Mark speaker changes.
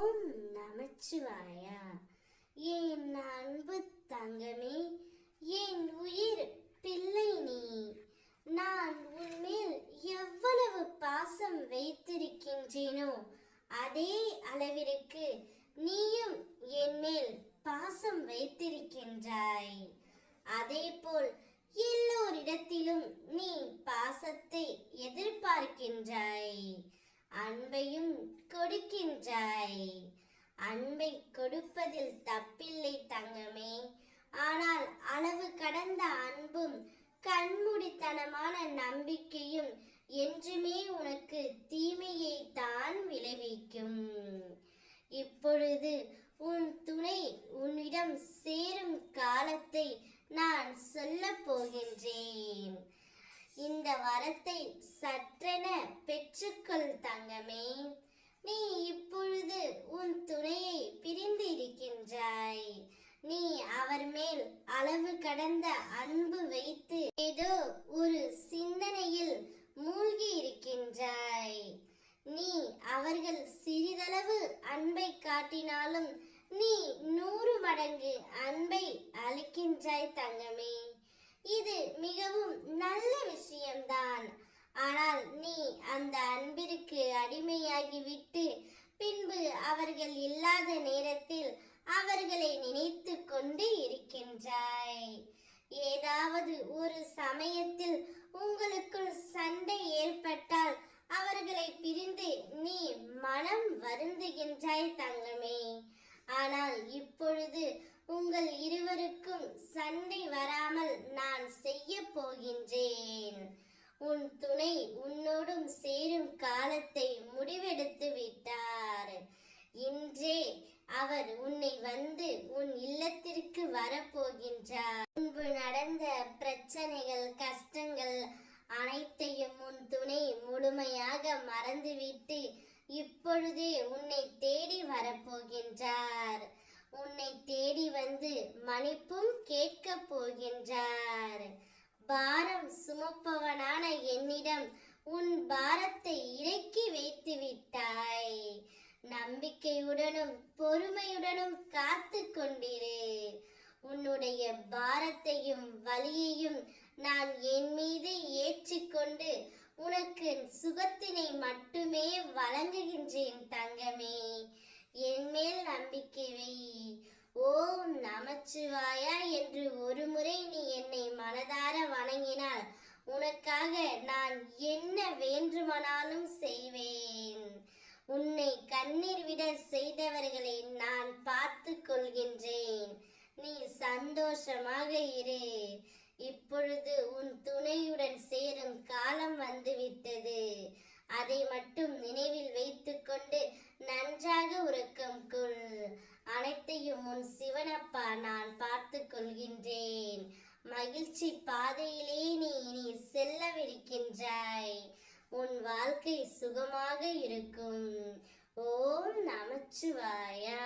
Speaker 1: ஓம் நமச்சிவாயா. என் அன்பு தங்கமே, என் உயிர் பிள்ளை நீ. நான் உன்மேல் எவ்வளவு பாசம் வைத்திருக்கின்றேனோ அதே அளவிற்கு நீயும் என் மேல் பாசம் வைத்திருக்கின்றாய். அதேபோல் எல்லோரிடத்திலும் நீ பாசத்தை எதிர்பார்க்கின்றாய், அன்பையும் கொடுக்கின்றாய். அன்பை கொடுப்பதில் தப்பில்லை தங்கமே. ஆனால் அளவு கடந்த அன்பும் கண்மூடித்தனமான நம்பிக்கையும் என்றுமே உனக்கு தீமையை தான் விளைவிக்கும். இப்பொழுது உன் துணை உன்னிடம் சேரும் காலத்தை நான் சொல்லப் போகின்றேன். இந்த வரத்தை சற்றென பெற்றுக்கொள் தங்கமே. நீ இப்பொழுது உன் துணையை பிரிந்து இருக்கின்றாய். நீ அவர் மேல் அளவு கடந்த அன்பு வைத்து ஏதோ ஒரு சிந்தனையில் மூழ்கி இருக்கின்றாய். நீ அவர்கள் சிறிதளவு அன்பை காட்டினாலும் நீ 100 மடங்கு அன்பை அளிக்கின்றாய் தங்கமே. இது மிகவும் நல்ல விஷயம்தான். ஆனால் நீ அந்த அன்பிற்கு அடிமையாகிவிட்டு பின்பு அவர்கள் இல்லாத நேரத்தில் அவர்களை நினைத்து கொண்டு இருக்கின்றாய். ஏதாவது ஒரு சமயத்தில் உங்களுக்குள் சண்டை ஏற்பட்டால் அவர்களை பிரிந்து நீ மனம் வருந்துகின்றாய் தங்கமே. ஆனால் இப்பொழுது உங்கள் இருவருக்கும் சண்டை வராமல் நான் செய்ய போகின்றேன். உன் துணை உன்னோடும் சேரும் காலத்தை முடிவெடுத்து விட்டார். இன்றே அவர் உன்னை வந்து உன் இல்லத்திற்கு வரப்போகின்றார். முன்பு நடந்த பிரச்சனைகள், கஷ்டங்கள் அனைத்தையும் உன் துணை முழுமையாக மறந்துவிட்டு இப்பொழுதே உன்னை தேடி வரப்போகின்றார். உன்னை தேடி வந்து மன்னிப்பும் கேட்க போகின்றார். பாரம் சுமப்பவனான என்னிடம் உன் பாரத்தை இறக்கி வைத்து விட்டாய். நம்பிக்கையுடனும் பொறுமையுடனும் காத்து கொண்டிரு. உன்னுடைய பாரத்தையும் வலியையும் நான் என் மீது ஏற்றிக்கொண்டு உனக்கு சுகத்தினை மட்டுமே வழங்குகின்றேன் தங்கமே. என் மேல் நம்பிக்கை வை. ஓம் நமச்சிவாயா என்று ஒரு முறை நீ என்னை மனதார வணங்கினால் உனக்காக நான் என்ன வேண்டுமானாலும் செய்வேன். உன்னை கண்ணீர் விட செய்தவர்களை நான் பார்த்து கொள்கின்றேன். நீ சந்தோஷமாக இரு. இப்பொழுது உன் துணையுடன் சேரும் காலம் வந்துவிட்டது. அதை மட்டும் நினைவில் வைத்துக்கொண்டு நன்றாக உறக்கம் கொள். அனைத்தையும் உன் சிவனப்பா நான் பார்த்து கொள்கின்றேன். மகிழ்ச்சி பாதையிலே நீ இனி செல்லவிருக்கின்றாய். உன் வாழ்க்கை சுகமாக இருக்கும். ஓம் நமச்சிவாயா.